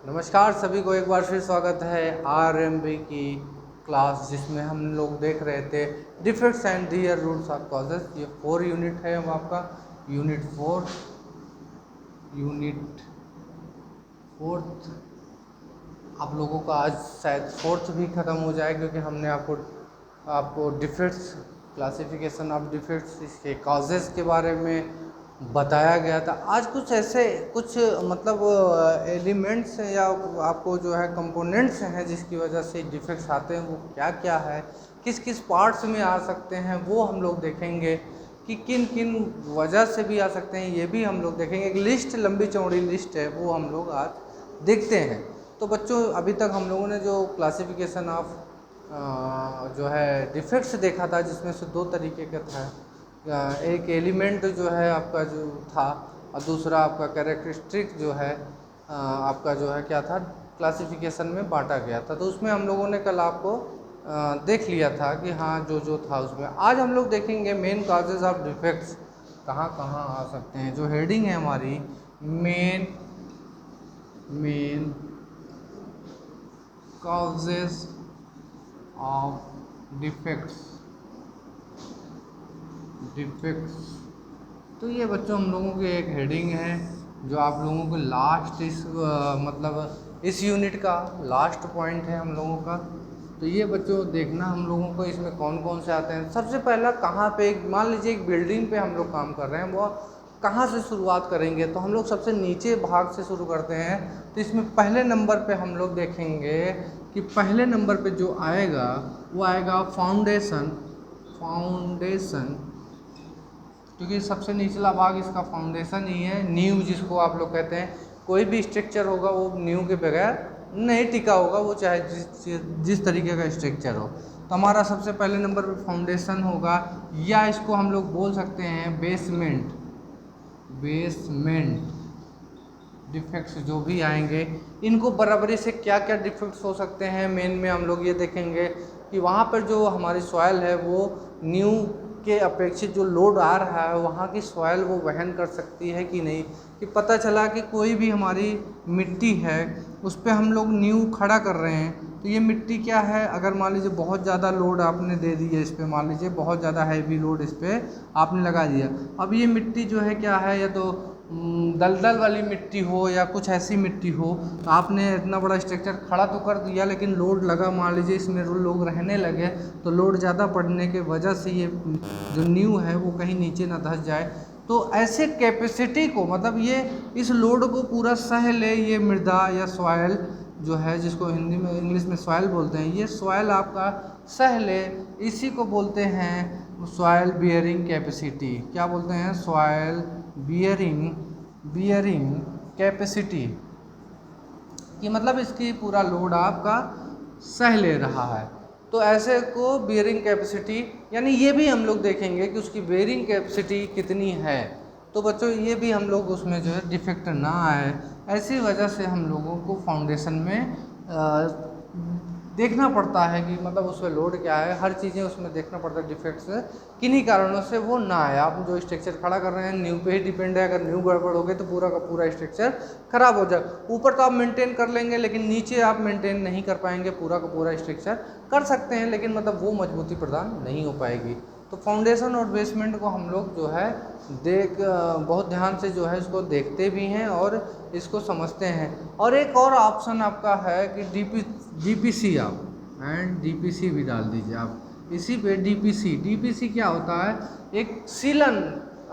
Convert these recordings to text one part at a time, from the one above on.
नमस्कार सभी को एक बार फिर स्वागत है आरएमबी की क्लास, जिसमें हम लोग देख रहे थे defects and their roots of causes. ये 4 यूनिट है। हम आपका यूनिट 4 आप लोगों का आज शायद 4th भी ख़त्म हो जाए, क्योंकि हमने आपको डिफेक्ट्स, क्लासिफिकेशन ऑफ डिफेक्ट्स, इसके कॉजेज़ के बारे में बताया गया था। आज कुछ ऐसे मतलब एलिमेंट्स या आपको जो है कंपोनेंट्स हैं जिसकी वजह से डिफेक्ट्स आते हैं, वो क्या क्या है, किस किस पार्ट्स में आ सकते हैं, वो हम लोग देखेंगे कि किन किन वजह से भी आ सकते हैं, ये भी हम लोग देखेंगे। एक लिस्ट, लंबी चौड़ी लिस्ट है, वो हम लोग आज देखते हैं। तो बच्चों, अभी तक हम लोगों ने जो क्लासिफिकेशन ऑफ जो है डिफेक्ट्स देखा था, जिसमें से 2 तरीके का था। एक एलिमेंट जो है आपका जो था, और दूसरा आपका कैरेक्टरिस्टिक जो है आपका जो है क्या था, क्लासिफिकेशन में बांटा गया था। तो उसमें हम लोगों ने कल आपको देख लिया था कि हाँ जो था उसमें। आज हम लोग देखेंगे मेन कॉजेज ऑफ डिफेक्ट्स कहाँ कहाँ आ सकते हैं। जो हेडिंग है हमारी मेन कॉजेज ऑफ डिफेक्ट्स। तो ये बच्चों हम लोगों की एक हेडिंग है, जो आप लोगों को लास्ट मतलब इस यूनिट का लास्ट पॉइंट है हम लोगों का। तो ये बच्चों देखना हम लोगों को इसमें कौन कौन से आते हैं। सबसे पहला कहाँ पे, मान लीजिए एक बिल्डिंग पे हम लोग काम कर रहे हैं, वो कहाँ से शुरुआत करेंगे, तो हम लोग सबसे नीचे भाग से शुरू करते हैं। तो इसमें पहले नंबर पे हम लोग देखेंगे कि पहले नंबर पे जो आएगा वो आएगा फाउंडेशन, क्योंकि सबसे निचला भाग इसका फाउंडेशन ही है। नींव जिसको आप लोग कहते हैं, कोई भी स्ट्रक्चर होगा वो नींव के बगैर नहीं टिका होगा, वो चाहे जिस तरीके का स्ट्रक्चर हो। तो हमारा सबसे पहले नंबर पे फाउंडेशन होगा, या इसको हम लोग बोल सकते हैं बेसमेंट डिफेक्ट्स जो भी आएंगे, इनको बराबरी से क्या क्या डिफेक्ट्स हो सकते हैं। मेन में हम लोग ये देखेंगे कि वहाँ पर जो हमारी सॉइल है वो न्यू के अपेक्षित जो लोड आ रहा है, वहाँ की सॉइल वो वहन कर सकती है कि नहीं। कि पता चला कि कोई भी हमारी मिट्टी है उस पर हम लोग न्यू खड़ा कर रहे हैं, तो ये मिट्टी क्या है, अगर मान लीजिए बहुत ज़्यादा लोड आपने दे दिया इस पर, मान लीजिए बहुत ज़्यादा हैवी लोड इस पर आपने लगा दिया। अब ये मिट्टी जो है क्या है, या तो दलदल वाली मिट्टी हो या कुछ ऐसी मिट्टी हो, तो आपने इतना बड़ा स्ट्रक्चर खड़ा तो कर दिया, लेकिन लोड लगा, मान लीजिए इसमें लोग रहने लगे, तो लोड ज़्यादा पड़ने के वजह से ये जो न्यू है वो कहीं नीचे ना धंस जाए। तो ऐसे कैपेसिटी को, मतलब ये इस लोड को पूरा सह ले, ये मृदा या सॉयल जो है, जिसको हिंदी में इंग्लिश में सॉयल बोलते हैं, ये सॉयल आपका सह ले, इसी को बोलते हैं सॉयल बियरिंग कैपेसिटी। क्या बोलते हैं? सॉयल बियरिंग कैपेसिटी, कि मतलब इसकी पूरा लोड आपका सह ले रहा है। तो ऐसे को बियरिंग कैपेसिटी, यानी ये भी हम लोग देखेंगे कि उसकी बियरिंग कैपेसिटी कितनी है। तो बच्चों ये भी हम लोग उसमें जो है डिफेक्ट ना आए, ऐसी वजह से हम लोगों को फाउंडेशन में देखना पड़ता है कि मतलब उसमें लोड क्या है, हर चीज़ें उसमें देखना पड़ता है। डिफेक्ट्स किन्हीं कारणों से वो ना आए। आप जो स्ट्रक्चर खड़ा कर रहे हैं न्यू पे ही डिपेंड है, अगर न्यू गड़बड़ हो गई तो पूरा का पूरा स्ट्रक्चर खराब हो जाए। ऊपर तो आप मेंटेन कर लेंगे, लेकिन नीचे आप मेंटेन नहीं कर पाएंगे, पूरा का पूरा स्ट्रक्चर कर सकते हैं लेकिन मतलब वो मजबूती प्रदान नहीं हो पाएगी। तो फाउंडेशन और बेसमेंट को हम लोग जो है बहुत ध्यान से जो है इसको देखते भी हैं और इसको समझते हैं। और एक और ऑप्शन आपका है कि डीपीसी, आप एंड डीपीसी भी डाल दीजिए आप इसी पे। डीपीसी क्या होता है? एक सीलन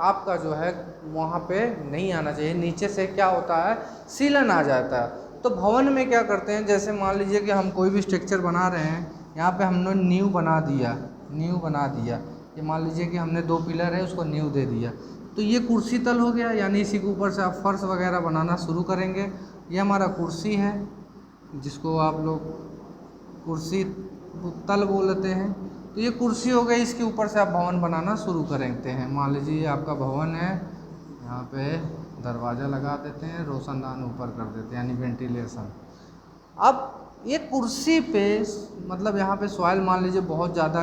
आपका जो है वहाँ पे नहीं आना चाहिए, नीचे से क्या होता है, सीलन आ जाता है। तो भवन में क्या करते हैं, जैसे मान लीजिए कि हम कोई भी स्ट्रक्चर बना रहे हैं, यहाँ पे हमने नींव बना दिया, ये मान लीजिए कि हमने 2 पिलर है, उसको नींव दे दिया, तो ये कुर्सी तल हो गया, यानी इसी के ऊपर से आप फर्श वगैरह बनाना शुरू करेंगे। ये हमारा कुर्सी है, जिसको आप लोग कुर्सी तल बोलते हैं। तो ये कुर्सी हो गई, इसके ऊपर से आप भवन बनाना शुरू करते हैं। मान लीजिए ये आपका भवन है, यहाँ पे दरवाज़ा लगा देते हैं, रोशनदान ऊपर कर देते हैं, यानी वेंटिलेशन। अब ये कुर्सी पे मतलब यहाँ पे सॉइल मान लीजिए बहुत ज़्यादा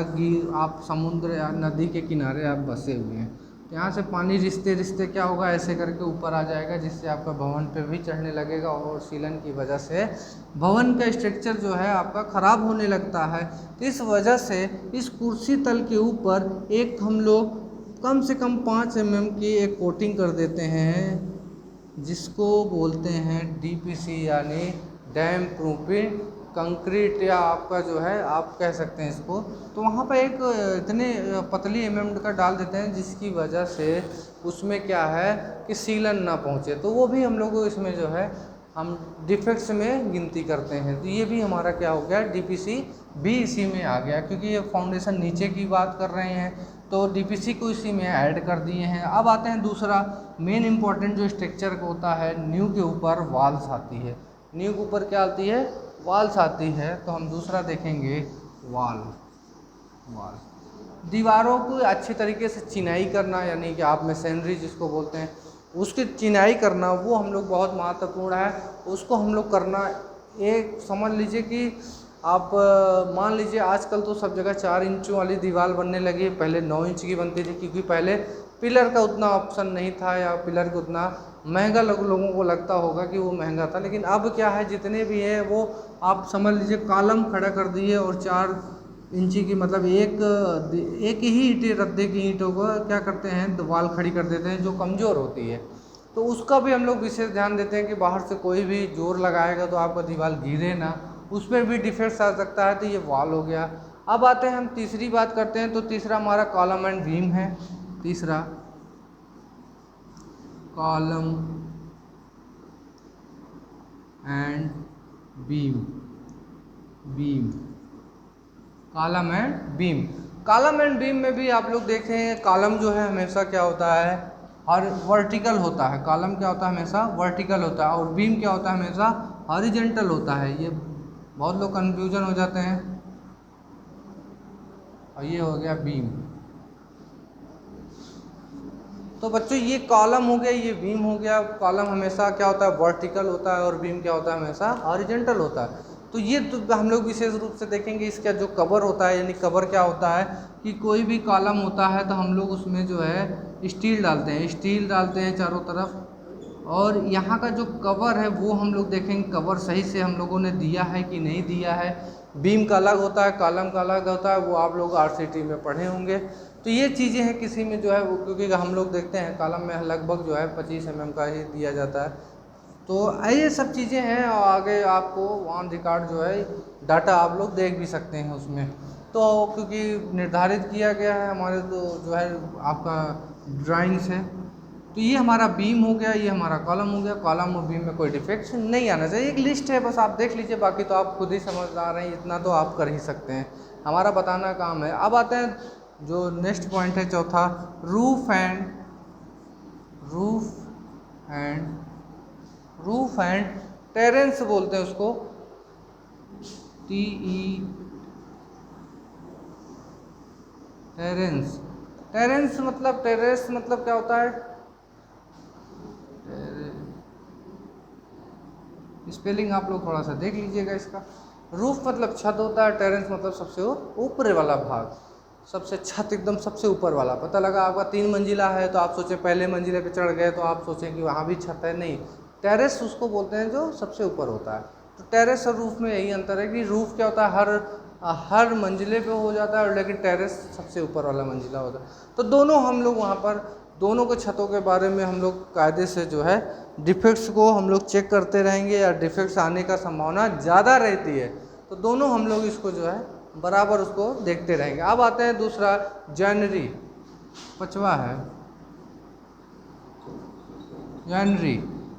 आप समुद्र या नदी के किनारे आप बसे हुए हैं, यहाँ से पानी रिश्ते रिश्ते क्या होगा, ऐसे करके ऊपर आ जाएगा, जिससे आपका भवन पे भी चढ़ने लगेगा और सीलन की वजह से भवन का स्ट्रक्चर जो है आपका ख़राब होने लगता है। तो इस वजह से इस कुर्सी तल के ऊपर एक हम लोग कम से कम 5 mm की एक कोटिंग कर देते हैं, जिसको बोलते हैं DPC यानी डैम प्रूफिंग कंक्रीट, या आपका जो है आप कह सकते हैं इसको। तो वहाँ पर एक इतने पतली mm का डाल देते हैं जिसकी वजह से उसमें क्या है कि सीलन ना पहुँचे। तो वो भी हम लोग को इसमें जो है हम डिफेक्ट्स में गिनती करते हैं। तो ये भी हमारा क्या हो गया, DPC भी इसी में आ गया, क्योंकि ये फाउंडेशन नीचे की बात कर रहे हैं तो DPC को इसी में ऐड कर दिए हैं। अब आते हैं दूसरा मेन इम्पॉर्टेंट जो स्ट्रक्चर का होता है, न्यू के ऊपर वॉल्स आती है। न्यू के ऊपर क्या आती है, वॉल्स आती है। तो हम दूसरा देखेंगे वॉल। दीवारों को अच्छी तरीके से चिनाई करना, यानी कि आप मेसनरी जिसको बोलते हैं उसकी चिनाई करना, वो हम लोग बहुत महत्वपूर्ण है। उसको हम लोग करना, एक समझ लीजिए कि आप मान लीजिए आजकल तो सब जगह 4 इंच वाली दीवार बनने लगी है, पहले 9 इंच की बनती थी, क्योंकि पहले पिलर का उतना ऑप्शन नहीं था, या पिलर को उतना महंगा लोगों को लगता होगा कि वो महंगा था। लेकिन अब क्या है, जितने भी हैं वो आप समझ लीजिए कॉलम खड़ा कर दिए और 4 इंची की, मतलब एक ही ईंटें रद्दे की ईंटों को क्या करते हैं, दीवार खड़ी कर देते हैं जो कमज़ोर होती है। तो उसका भी हम लोग विशेष ध्यान देते हैं कि बाहर से कोई भी जोर लगाएगा तो आपका दीवार गिरे ना, उस पर भी डिफेक्ट्स आ सकता है। तो ये वॉल हो गया। अब आते हैं हम तीसरी बात करते हैं। तो तीसरा हमारा कॉलम एंड बीम है। तीसरा column and beam, column and beam. Column and beam में भी आप लोग देखें, कॉलम जो है हमेशा क्या होता है, और वर्टिकल होता है। कॉलम क्या होता है, हमेशा वर्टिकल होता है, और बीम क्या होता है, हमेशा हॉरिजॉन्टल होता है। ये बहुत लोग कंफ्यूजन हो जाते हैं। और ये हो गया बीम। तो बच्चों ये कॉलम हो गया, ये बीम हो गया। कॉलम हमेशा क्या होता है, वर्टिकल होता है, और बीम क्या होता है, हमेशा हॉरिजॉन्टल होता है। तो ये तो हम लोग विशेष रूप से देखेंगे। इसका जो कवर होता है, यानी कवर क्या होता है कि कोई भी कॉलम होता है तो हम लोग उसमें जो है स्टील डालते हैं चारों तरफ, और यहाँ का जो कवर है वो हम लोग देखेंगे कवर सही से हम लोगों ने दिया है कि नहीं दिया है। बीम का अलग होता है, कॉलम का अलग होता है, वो आप लोग RCT में पढ़े होंगे। तो ये चीज़ें हैं, किसी में जो है वो, क्योंकि हम लोग देखते हैं कॉलम में लगभग जो है 25 mm का ही दिया जाता है। तो ये सब चीज़ें हैं, और आगे आपको ऑन रिकॉर्ड जो है डाटा आप लोग देख भी सकते हैं उसमें। तो क्योंकि निर्धारित किया गया है हमारे तो जो है आपका ड्राइंग्स है। तो ये हमारा बीम हो गया, ये हमारा कॉलम हो गया। कॉलम और बीम में कोई डिफेक्ट नहीं आना चाहिए। एक लिस्ट है, बस आप देख लीजिए, बाकी तो आप खुद ही समझदार हैं, इतना तो आप कर ही सकते हैं, हमारा बताना काम है। अब आते हैं जो नेक्स्ट पॉइंट है, चौथा, रूफ एंड टेरेंस बोलते हैं उसको, टेरेंस मतलब, टेरेस मतलब क्या होता है, स्पेलिंग आप लोग थोड़ा सा देख लीजिएगा इसका। रूफ मतलब छत होता है, टेरेंस मतलब सबसे ऊपर वाला भाग, सबसे छत एकदम सबसे ऊपर वाला। पता लगा आपका 3 मंजिला है तो आप सोचें पहले मंजिले पे चढ़ गए तो आप सोचें कि वहाँ भी छत है, नहीं। टेरेस उसको बोलते हैं जो सबसे ऊपर होता है। तो टेरेस और रूफ में यही अंतर है कि रूफ क्या होता है, हर मंजिले पे हो जाता है, लेकिन टेरेस सबसे ऊपर वाला मंजिला होता है। तो दोनों हम लोग वहाँ पर दोनों के छतों के बारे में हम लोग कायदे से जो है डिफेक्ट्स को हम लोग चेक करते रहेंगे, या डिफेक्ट्स आने का संभावना ज़्यादा रहती है तो दोनों हम लोग इसको जो है बराबर उसको देखते रहेंगे। अब आते हैं दूसरा, जॉइनरी, 5वां है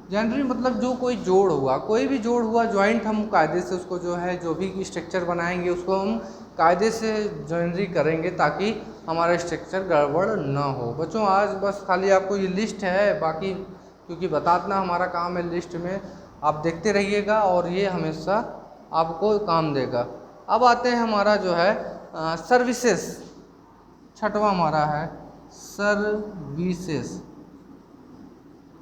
जॉइनरी मतलब जो कोई जोड़ हुआ, कोई भी जोड़ हुआ जॉइंट, हम कायदे से उसको जो है, जो भी स्ट्रक्चर बनाएंगे उसको हम कायदे से जॉइनरी करेंगे ताकि हमारा स्ट्रक्चर गड़बड़ ना हो। बच्चों आज बस खाली आपको ये लिस्ट है, बाकी क्योंकि बताना हमारा काम है, लिस्ट में आप देखते रहिएगा और ये हमेशा आपको काम देगा। अब आते हैं हमारा जो है सर्विसेज, 6वां हमारा है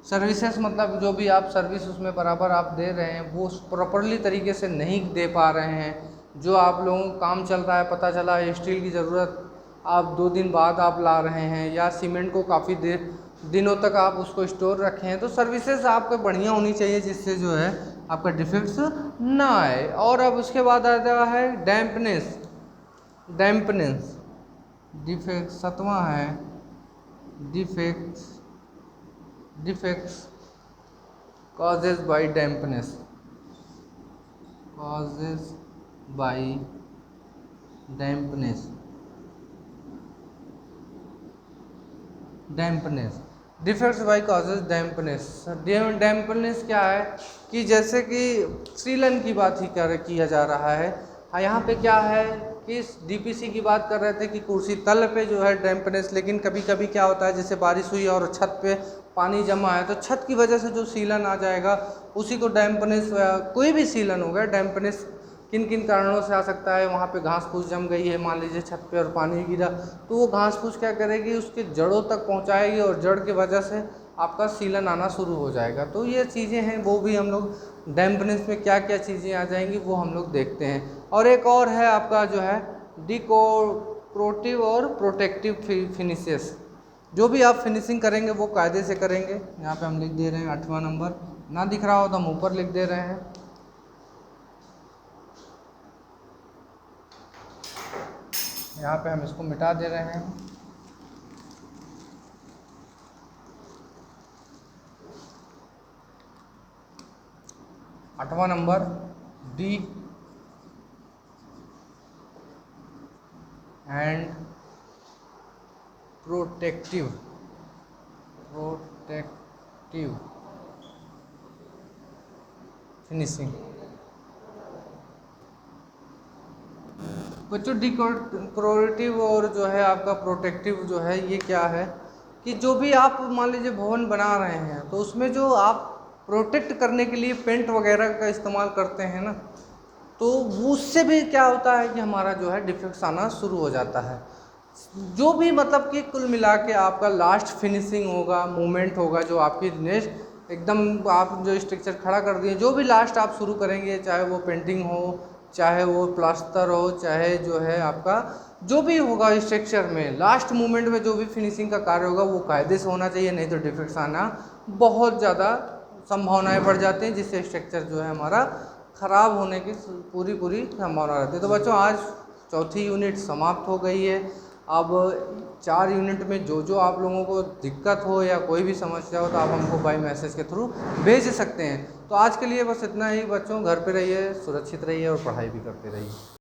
सर्विसेज मतलब जो भी आप सर्विस उसमें बराबर आप दे रहे हैं वो प्रॉपरली तरीके से नहीं दे पा रहे हैं, जो आप लोगों को काम चल रहा है, पता चला स्टील की ज़रूरत आप 2 दिन बाद आप ला रहे हैं, या सीमेंट को काफ़ी दिनों तक आप उसको स्टोर रखे हैं, तो सर्विसेज आपके बढ़िया होनी चाहिए जिससे जो है आपका डिफेक्ट्स ना आए। और अब उसके बाद आता है डैम्पनेस। डिफेक्ट 7वां है defects causes by dampness. Defects by causes dampness क्या है कि जैसे कि सीलन की बात ही किया जा रहा है। यहाँ पे क्या है कि डीपीसी की बात कर रहे थे कि कुर्सी तल पे जो है डैम्पनेस, लेकिन कभी कभी क्या होता है जैसे बारिश हुई और छत पे पानी जमा है, तो छत की वजह से जो सीलन आ जाएगा उसी को डैम्पनेस, कोई भी सीलन हो गया डैम्पनेस किन किन कारणों से आ सकता है। वहाँ पे घास फूस जम गई है मान लीजिए छत पे और पानी गिरा, तो वो घास फूस क्या करेगी, उसके जड़ों तक पहुँचाएगी और जड़ की वजह से आपका सीलन आना शुरू हो जाएगा। तो ये चीज़ें हैं, वो भी हम लोग डैम्पनेस में क्या क्या चीज़ें आ जाएंगी वो हम लोग देखते हैं। और एक और है आपका जो है डिकोरोटिव और प्रोटेक्टिव फिनिशेस। जो भी आप फिनिशिंग करेंगे वो कायदे से करेंगे। यहाँ पे हम लिख दे रहे हैं 8वां नंबर, ना दिख रहा हो तो हम ऊपर लिख दे रहे हैं। यहाँ पे हम इसको मिटा दे रहे हैं। आठवां number D and protective finishing. बच्चों डिकोरेटिव और जो है आपका प्रोटेक्टिव जो है ये क्या है कि जो भी आप मान लीजिए भवन बना रहे हैं तो उसमें जो आप प्रोटेक्ट करने के लिए पेंट वगैरह का इस्तेमाल करते हैं ना, तो उससे भी क्या होता है कि हमारा जो है डिफेक्ट्स आना शुरू हो जाता है। जो भी मतलब कि कुल मिला के आपका लास्ट फिनिशिंग होगा, मूवमेंट होगा, जो आपकी नेक्स्ट एकदम आप जो स्ट्रक्चर खड़ा कर दिए, जो भी लास्ट आप शुरू करेंगे, चाहे वो पेंटिंग हो, चाहे वो प्लास्टर हो, चाहे जो है आपका जो भी होगा स्ट्रक्चर में लास्ट मूवमेंट में जो भी फिनिशिंग का कार्य होगा वो कायदे से होना चाहिए, नहीं तो डिफेक्ट्स आना बहुत ज़्यादा संभावनाएं बढ़ जाती हैं, जिससे स्ट्रक्चर जो है हमारा ख़राब होने की पूरी संभावना रहती है। तो बच्चों आज चौथी यूनिट समाप्त हो गई है। अब 4 यूनिट में जो जो आप लोगों को दिक्कत हो या कोई भी समस्या हो तो आप हमको बाय मैसेज के थ्रू भेज सकते हैं। तो आज के लिए बस इतना ही बच्चों, घर पे रहिए, सुरक्षित रहिए और पढ़ाई भी करते रहिए।